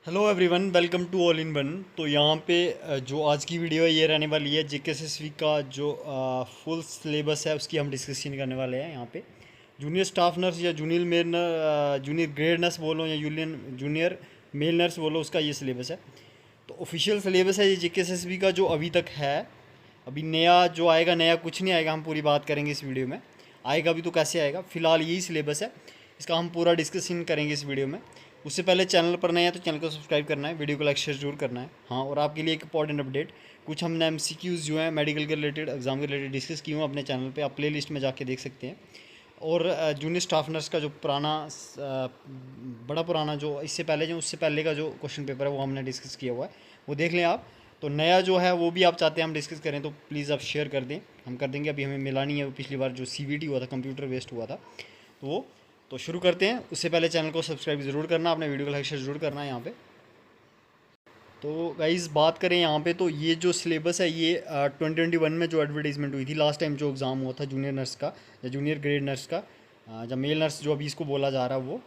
Hello everyone, welcome to all in one. तो यहाँ पे जो आज की वीडियो है ये रहने वाली है जेकेएसएसवी का जो फुल सिलेबस है उसकी हम डिस्कशन करने वाले हैं। यहाँ पे जूनियर स्टाफ नर्स या जूनियर ग्रेड नर्स बोलो या जूनियर मेल नर्स बोलो, उसका ये सिलेबस है। तो ऑफिशियल सिलेबस है ये जेकेएसएसवी का जो अभी तक है। अभी नया जो आएगा, नया कुछ नहीं आएगा, हम पूरी बात करेंगे इस वीडियो में। आएगा भी तो कैसे आएगा, फिलहाल यही सिलेबस है, इसका हम पूरा डिस्कशन करेंगे इस वीडियो में। उससे पहले चैनल पर नए हैं तो चैनल को सब्सक्राइब करना है, वीडियो को लाइक शेयर जरूर करना है। हाँ, और आपके लिए एक इंपॉर्टेंट अपडेट, कुछ हमने एमसीक्यूज़ जो हैं मेडिकल के रिलेटेड, एग्जाम के रिलेटेड डिस्कस किए हुए अपने चैनल पे, आप प्ले लिस्ट में जाके देख सकते हैं। और जूनियर स्टाफ नर्स का जो बड़ा पुराना जो इससे पहले जो उससे पहले का जो क्वेश्चन पेपर है वो हमने डिस्कस किया हुआ है, वो देख लें आप। तो नया जो है वो भी आप चाहते हैं हम डिस्कस करें तो प्लीज़ आप शेयर कर दें, हम कर देंगे। अभी हमें मिला नहीं है, वो पिछली बार जो सीवीटी हुआ था, कंप्यूटर वेस्ट हुआ था, तो वो तो शुरू करते हैं। उससे पहले चैनल को सब्सक्राइब ज़रूर करना, अपने वीडियो को लाइक शेयर जरूर करना है यहाँ पे। तो गाइज़ बात करें यहाँ पे, तो ये जो सिलेबस है ये 2021 में जो एडवर्टीज़मेंट हुई थी लास्ट टाइम, जो एग्ज़ाम हुआ था जूनियर नर्स का या जूनियर ग्रेड नर्स का, या मेल नर्स जो अभी इसको बोला जा रहा है वो,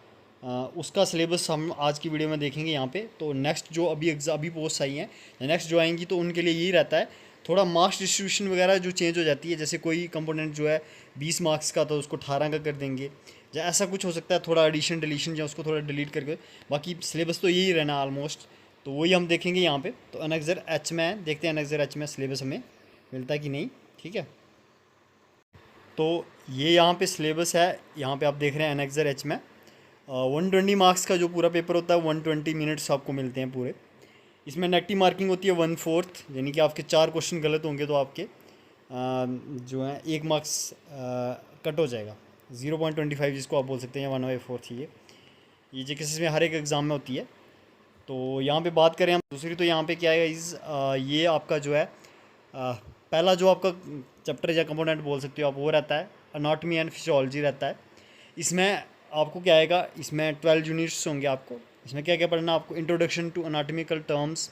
उसका सिलेबस हम आज की वीडियो में देखेंगे यहाँ पे। तो नेक्स्ट जो अभी पोस्ट आई हैं या नेक्स्ट जो आएंगी, तो उनके लिए यही रहता है, थोड़ा मार्क्स डिस्ट्रीब्यूशन वगैरह जो चेंज हो जाती है। जैसे कोई कंपोनेंट जो है 20 मार्क्स का, तो उसको 18 का कर देंगे, या ऐसा कुछ हो सकता है, थोड़ा एडिशन डिलीशन या उसको थोड़ा डिलीट करके। बाकी सिलेबस तो यही रहना ऑलमोस्ट, तो वही हम देखेंगे यहाँ पे। तो अनेक्जर एच में है, देखते हैं अनेक्जर एच में सिलेबस हमें मिलता है कि नहीं। ठीक है, तो ये यहाँ पे सिलेबस है, यहाँ पे आप देख रहे हैं अनेक्जर एच में 120 मार्क्स का जो पूरा पेपर होता है, 120 मिनट्स आपको मिलते हैं पूरे। इसमें नेगेटिव मार्किंग होती है 1/4, यानी कि आपके 4 क्वेश्चन गलत होंगे तो आपके जो है 1 मार्क्स कट हो जाएगा, 0.25 जिसको आप बोल सकते हैं, या 1/4 ये जो किसी में हर एक एग्ज़ाम में होती है। तो यहाँ पे बात करें हम दूसरी, तो यहाँ पे क्या है ये आपका जो है पहला जो आपका चैप्टर या कंपोनेंट बोल सकते हो आप, वो रहता है अनाटमी एंड फिजियोलॉजी रहता है। इसमें आपको क्या आएगा, इसमें 12 यूनिट्स होंगे आपको। इसमें क्या क्या पढ़ना आपको, introduction to anatomical terms,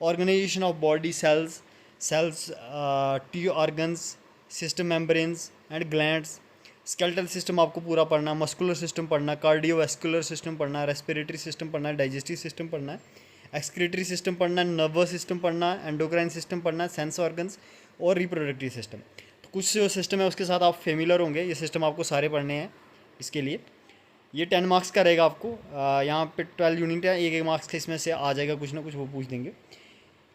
organisation of body cells to organs, system membranes and glands, skeletal system आपको पूरा पढ़ना, मस्कुलर सिस्टम पढ़ना, कार्डियोवैस्कुलर सिस्टम पढ़ना, रेस्पिरेटरी सिस्टम पढ़ना है, डाइजेस्टिव सिस्टम पढ़ना है, एक्सक्रीटरी सिस्टम पढ़ना है, नर्वस सिस्टम पढ़ना है, एंडोक्राइन सिस्टम पढ़ना है, सेंस ऑर्गन्स और रिप्रोडक्टिव सिस्टम। तो कुछ जो सिस्टम है उसके साथ आप फेमिलर होंगे, ये सिस्टम आपको सारे पढ़ने हैं। इसके लिए ये 10 मार्क्स का रहेगा आपको। यहाँ पे 12 यूनिट है, एक एक मार्क्स का इसमें से आ जाएगा कुछ ना कुछ, वो पूछ देंगे।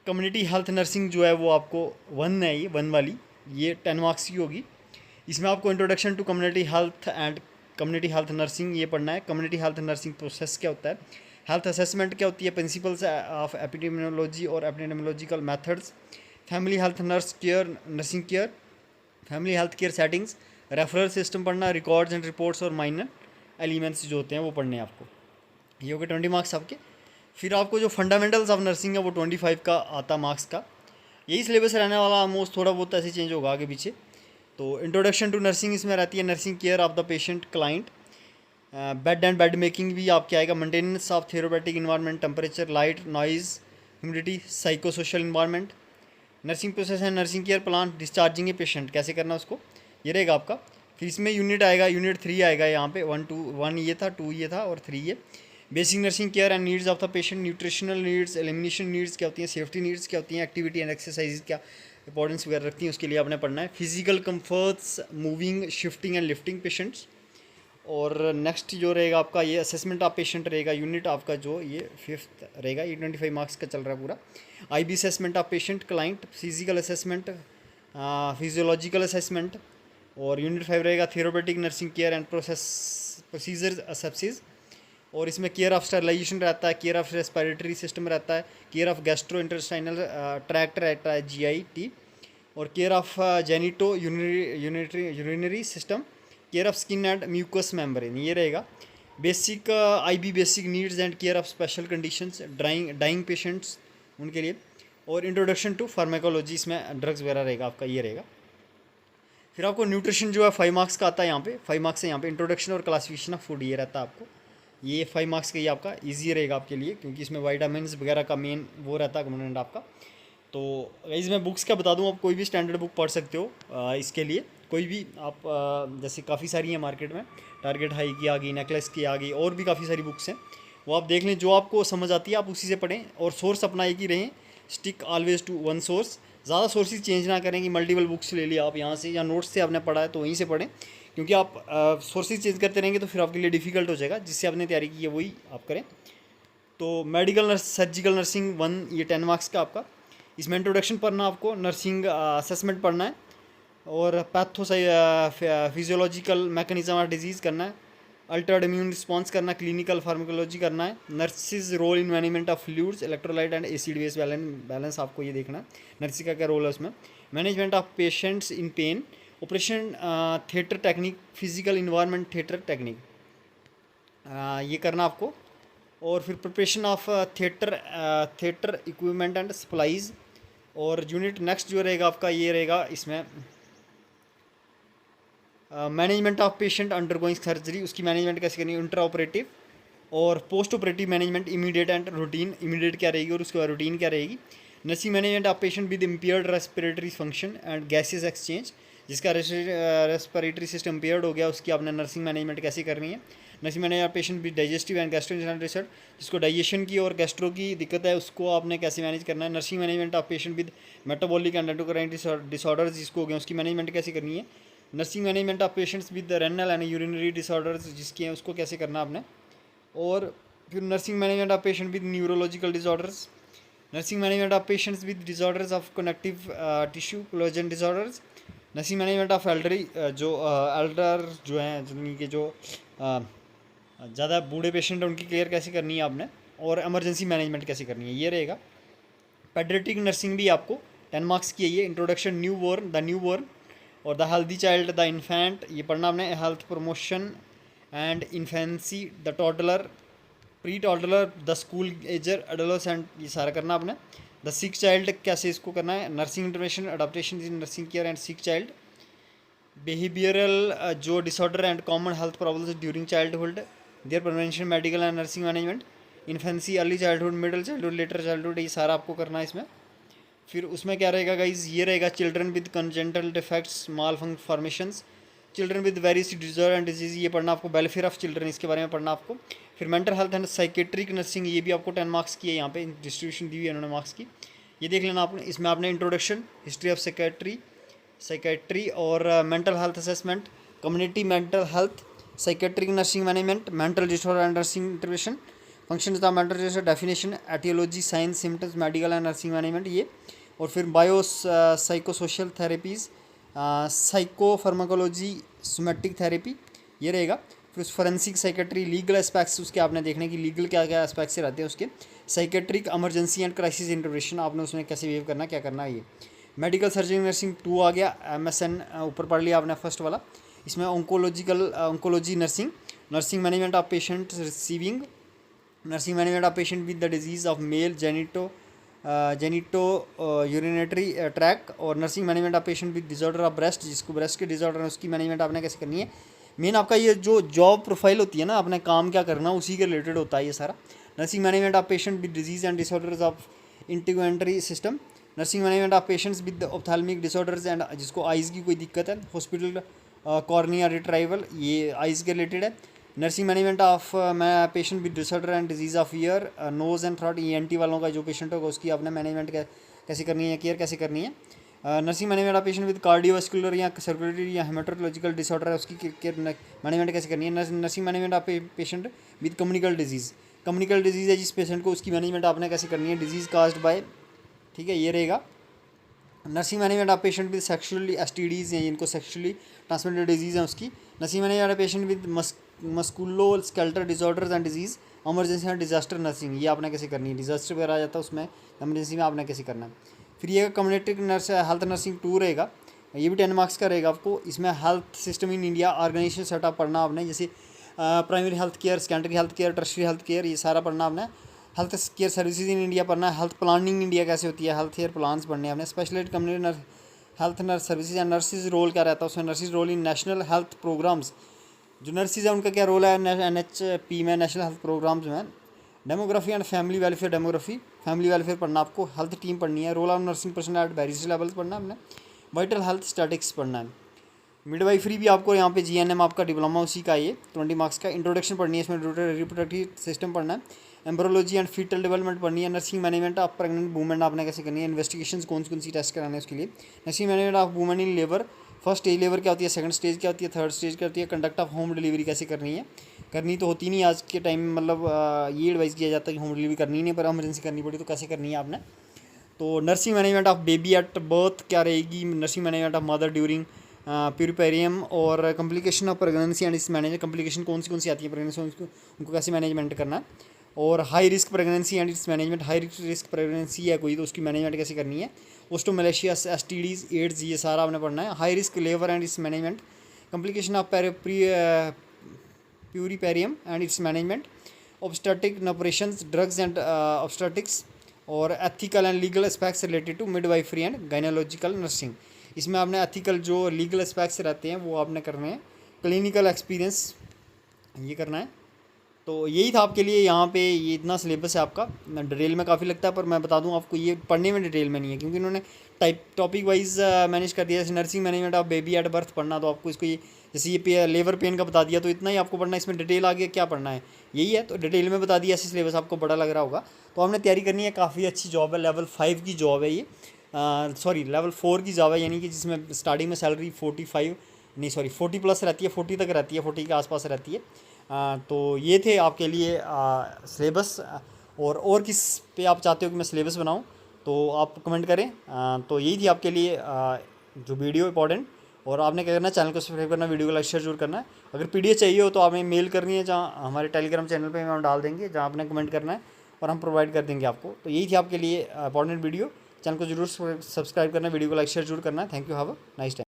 कम्युनिटी हेल्थ नर्सिंग जो है वो आपको 1 है, ये 1 वाली, ये 10 मार्क्स की होगी। इसमें आपको introduction to community health and community health nursing ये पढ़ना है। कम्युनिटी हेल्थ नर्सिंग प्रोसेस क्या होता है, हेल्थ असेसमेंट क्या होती है, प्रिंसिपल्स ऑफ एपिडेमियोलॉजी और epidemiological methods, family health nursing care, family health care settings, referral system पढ़ना, रिकॉर्ड्स एंड रिपोर्ट्स और माइनर एलिमेंट्स जो होते हैं वो पढ़ने हैं आपको। ये हो गए 20 मार्क्स आपके। फिर आपको जो फंडामेंटल्स ऑफ नर्सिंग है वो 25 का आता मार्क्स का। यही सिलेबस रहने वाला, ऑलमोस्ट थोड़ा बहुत ऐसे चेंज होगा आगे पीछे। तो इंट्रोडक्शन टू नर्सिंग इसमें रहती है, nursing care of the patient client, bed and bed making भी आपके आएगा, maintenance of therapeutic environment, temperature, light, noise, humidity, psycho social environment, nursing process है, nursing care plan, discharging a patient कैसे करना उसको, ये रहेगा आपका। फिर इसमें यूनिट आएगा, यूनिट 3 आएगा यहाँ पे, 1 ये था, 2 ये था और 3 ये। Basic nursing care and needs of the patient, nutritional needs, elimination needs क्या होती हैं, सेफ्टी नीड्स क्या होती हैं, एक्टिविटी एंड एक्सरसाइज क्या इंपॉर्टेंस वगैरह रखती हैं, उसके लिए आपने पढ़ना है। Physical comforts, moving, shifting and lifting patients. और नेक्स्ट जो रहेगा आपका ये असेसमेंट ऑफ पेशेंट रहेगा, यूनिट आपका जो ये 5th रहेगा, ये 25 मार्क्स का चल रहा है पूरा। IB assessment of patient client, physical assessment, physiological assessment. और यूनिट 5 रहेगा therapeutic nursing care and procedure asepsis. और इसमें केयर ऑफ स्टरलाइजेशन रहता है, केयर ऑफ रेस्पिरेटरी सिस्टम रहता है, care of gastro intestinal tract रहता है, जीआईटी। और care of genito urinary system, care of skin and mucous membrane, ये रहेगा। Basic IB basic needs and care of special conditions, dying patients उनके लिए। और इंट्रोडक्शन टू फार्माकोलॉजी, इसमें drugs वगैरह रहेगा आपका, ये रहेगा। फिर आपको न्यूट्रिशन जो है 5 मार्क्स का आता है, यहाँ पे 5 मार्क्स है यहाँ पे। इंट्रोडक्शन और क्लासिफिकेशन ऑफ फूड ये रहता है आपको, ये 5 मार्क्स का ही आपका ईजी रहेगा आपके लिए, क्योंकि इसमें वाइटामिन्स वगैरह का मेन वो रहता है कंपोनेंट आपका। तो गाइस मैं बुक्स का बता दूं, आप कोई भी स्टैंडर्ड बुक पढ़ सकते हो इसके लिए, कोई भी आप जैसे काफ़ी सारी हैं मार्केट में, टारगेट हाई की आ गई, नेकलेस की आ गई, और भी काफ़ी सारी बुक्स हैं। वो आप देख लें, जो आपको समझ आती है आप उसी से पढ़ें, और सोर्स अपना एक ही रहें, stick always to one source. ज़्यादा सोर्सेज चेंज ना करें कि मल्टीपल बुक्स ले लिया आप यहाँ से, या नोट्स से आपने पढ़ा है तो वहीं से पढ़ें, क्योंकि आप सोर्सेज चेंज करते रहेंगे तो फिर आपके लिए डिफ़िकल्ट हो जाएगा। जिससे आपने तैयारी की है वही आप करें। तो मेडिकल नर्स, सर्जिकल नर्सिंग 1, ये 10 मार्क्स का आपका। इसमें इंट्रोडक्शन पढ़ना आपको, नर्सिंग असेसमेंट पढ़ना है, और patho physiological mechanism of disease करना है, अल्टर्ड इम्यून रिस्पॉन्स करना, क्लिनिकल फार्माकोलॉजी करना है, nurses role in management of fluids, electrolyte and acid base balance आपको ये देखना है, नर्सिंग का क्या रोल है उसमें, management of patients in pen, operation theatre technique, physical environment theatre technique, ये करना आपको। और फिर preparation of theatre equipment and supplies. और यूनिट नेक्स्ट जो रहेगा आपका ये रहेगा इसमें management of patient undergoing surgery, उसकी मैनेजमेंट कैसे करनी है, इंट्रा ऑपरेटिव और post operative management, immediate and routine, immediate क्या रहेगी और उसके बाद रूटीन क्या रहेगी। Nursing management of patient with impaired respiratory function and gases exchange, जिसका रेस्पिरेटरी सिस्टम इम्पेयर्ड हो गया, उसकी आपने नर्सिंग मैनेजमेंट कैसे करनी है। Nursing management of patient with digestive and gastrointestinal disorder, जिसको डाइजेशन की और गैस्ट्रो की दिक्कत है उसको आपने कैसे मैनेज करना है। Nursing management of patient with metabolic and endocrine disorders, जिसको हो गया उसकी मैनेजमेंट कैसे करनी है। Nursing management of patients with renal and urinary disorders, जिसके हैं उसको कैसे करना आपने। और फिर nursing management of patient with neurological disorders, nursing management of patients with disorders of connective tissue collagen disorders, nursing management of elderly, जो Elder जो हैं जिनके जो ज़्यादा बूढ़े पेशेंट हैं उनकी केयर कैसे करनी है आपने, और एमरजेंसी मैनेजमेंट कैसे करनी है, ये रहेगा। पेडियाट्रिक नर्सिंग भी आपको 10 मार्क्स की है ये, इंट्रोडक्शन न्यू बॉर्न और the healthy child, the infant, ये पढ़ना आपने, health promotion and infancy, the toddler, pre toddler, the school ager, adolescent, ये सारा करना आपने। द सिक चाइल्ड कैसे इसको करना है, nursing intervention, adaptation in nursing care and sick child, behavioural जो disorder and common health problems during childhood, their prevention, medical and nursing management, infancy, early childhood, middle childhood, later childhood, ये सारा आपको करना है इसमें। फिर उसमें क्या रहेगा गाइज, ये रहेगा children with congenital defects, mall formations, children with various disorder and disease, ये पढ़ना आपको, वेलफेयर ऑफ चिल्ड्रन, इसके बारे में पढ़ना आपको। फिर mental health and psychiatric nursing, ये भी आपको 10 मार्क्स की है, यहाँ पे डिस्ट्रीब्यूशन दी हुई है उन्होंने मार्क्स की, ये देख लेना आपने। इसमें आपने इंट्रोडक्शन, हिस्ट्री ऑफ साइकेट्री और mental health assessment, community mental health, psychiatric nursing management, mental disorder and nursing intervention, functions of mental disorder, definition, etiology, signs, symptoms, medical and nursing management, ये। और फिर bio psychosocial therapies, psycho pharmacology, somatic therapy, ये रहेगा। फिर उस forensic psychiatry, legal aspects उसके आपने देखने की लीगल क्या क्या एस्पेक्ट्स से रहते हैं उसके, psychiatric emergency and crisis intervention, आपने उसमें कैसे बिहेव करना, क्या करना है ये। मेडिकल सर्जरी नर्सिंग 2 आ गया, MSN ऊपर पढ़ लिया आपने फर्स्ट वाला। इसमें oncology nursing, nursing management of patient receiving, nursing management of patient with the disease of male genito urinary tract, और nursing management of patient with disorder of breast, जिसको breast के डिसऑर्डर है उसकी मैनेजमेंट आपने कैसे करनी है। मेन आपका ये जो जॉब प्रोफाइल होती है ना, आपने काम क्या करना उसी के रिलेटेड होता है ये सारा। Nursing management of patient with disease and disorders of integumentary system, nursing management of patients with ophthalmic disorders and, जिसको आइज़ की कोई दिक्कत है, हॉस्पिटल कॉर्निया रिट्राइवल, ये आइज़ के रिलेटेड है। Nursing management of patient with disorder and disease of ear, nose and throat, ENT वालों का जो पेशेंट होगा उसकी आपने मैनेजमेंट कैसे करनी है, केयर कैसे करनी है। Nursing management of patient with cardiovascular या सर्कुलेटरी या हेमेटोलॉजिकल डिसऑर्डर है उसकी केयर मैनेजमेंट कैसे करनी है। Nursing management of patient with communicable disease है जिस पेशेंट को, उसकी मैनेजमेंट आपने कैसे करनी है, डिजीज़ कास्ड बाय, ठीक है, ये रहेगा। Nursing management of patient with sexually STDs हैं, इनको सेक्शुअली ट्रांसमिटेड डिजीज़ हैं उसकी। Nursing management of patient with मस्कुलो skeletal disorders and disease, emergency and disaster nursing, ये आपने कैसे करनी है, डिजास्टर वगैरह आ जाता है उसमें, इमरजेंसी में आपने कैसे करना है। फिर ये कम्युनिटी नर्स हेल्थ नर्सिंग 2 रहेगा, ये भी 10 मार्क्स का रहेगा आपको। इसमें health system in India, organisation setup पढ़ना आपने, जैसे primary health care, secondary health care, tertiary health care, ये सारा पढ़ना आपने। Health care services in India पढ़ना है, हेल्थ प्लानिंग इंडिया कैसे होती है, हेल्थ केयर प्लान्स पढ़ने हैं आपने। Specialised community health nurse services and nurses role क्या रहता है उसमें, nurses role in national health programmes, जो नर्सिस है उनका क्या रोल है NHP में, नेशनल हेल्थ प्रोग्राम्स में। Demography and family welfare, family welfare पढ़ना आपको। हेल्थ टीम पढ़नी है, role of nursing personal at various levels पढ़ना है आपने। वाइटल हेल्थ स्टैटिक्स पढ़ना है। मिडवाइफरी भी आपको यहाँ पे GNM आपका डिप्लोमा उसी का ये 20 मार्क्स का। इंट्रोडक्शन पढ़नी है, इसमें रिप्रोडक्टिव सिस्टम पढ़ना है, एम्ब्रोलॉजी एंड फीटल डेवलपमेंट पढ़नी है, nursing management of pregnant women आपने कैसे करनी है, इन्वेस्टिगेशंस कौन सी टेस्ट कराने हैं उसके लिए, nursing management of women in labour, first stage labour क्या होती है, सेकंड स्टेज क्या होती है, थर्ड स्टेज क्या होती है, कंडक्ट ऑफ होम डिलीवरी कैसे करनी है। करनी तो होती नहीं आज के टाइम में, मतलब ये एडवाइस किया जाता है कि होम डिलीवरी करनी नहीं, पर इमरजेंसी करनी पड़ी तो कैसे करनी है आपने। तो nursing management of baby at birth क्या रहेगी, nursing management of mother during puerperium और कम्प्लिकेशन ऑफ प्रेगनेंसी एंड इस मैनेज कम्प्लिकेशन कौन सी आती है प्रेगनेंसी, उनको कैसे मैनेजमेंट करना है। और high risk pregnancy and its management, high risk pregnancy है कोई तो उसकी मैनेजमेंट कैसे करनी है। ओस्टोमेलेशियस, STDs, एड्स, ये सारा आपने पढ़ना है। High risk labour and its management, complication of puerperium and its management, obstetric operations, drugs and obstetrics और ethical and legal aspects related to midwifery and gynaecological nursing. इसमें आपने एथिकल जो लीगल एस्पेक्ट्स रहते हैं वो आपने करने हैं। क्लिनिकल एक्सपीरियंस ये करना है। तो यही था आपके लिए, यहाँ पे ये इतना सिलेबस है आपका। डिटेल में काफ़ी लगता है, पर मैं बता दूँ आपको ये पढ़ने में डिटेल में नहीं है, क्योंकि इन्होंने टॉपिक वाइज मैनेज कर दिया। जैसे nursing management of baby at birth पढ़ना, तो आपको इसको ये जैसे ये लेबर पेन का बता दिया, तो इतना ही आपको पढ़ना है। इसमें डिटेल आगे क्या पढ़ना है यही है, तो डिटेल में बता दिया। ऐसे सिलेबस आपको बड़ा लग रहा होगा, तो हमने तैयारी करनी है। काफ़ी अच्छी जॉब है, लेवल 5 की जॉब है ये, सॉरी लेवल 4 की जॉब है, यानी कि जिसमें स्टार्टिंग में सैलरी 40 प्लस रहती है, 40 तक रहती है, 40 के आसपास रहती है। तो ये थे आपके लिए सिलेबस। और किस पे आप चाहते हो कि मैं सिलेबस बनाऊं, तो आप कमेंट करें। तो यही थी आपके लिए जो वीडियो इंपॉर्टेंट। और आपने क्या करना है, चैनल को सब्सक्राइब करना, वीडियो को लाइक शेयर जरूर करना है। अगर PDF चाहिए हो तो आपने मेल करनी है, जहाँ हमारे टेलीग्राम चैनल पे हम डाल देंगे, जहाँ आपने कमेंट करना है और हम प्रोवाइड कर देंगे आपको। तो यही थी आपके लिए इंपॉर्टेंट वीडियो। चैनल को जरूर सब्सक्राइब करना, वीडियो को लाइक शेयर जरूर करना है। Thank you, have a nice time.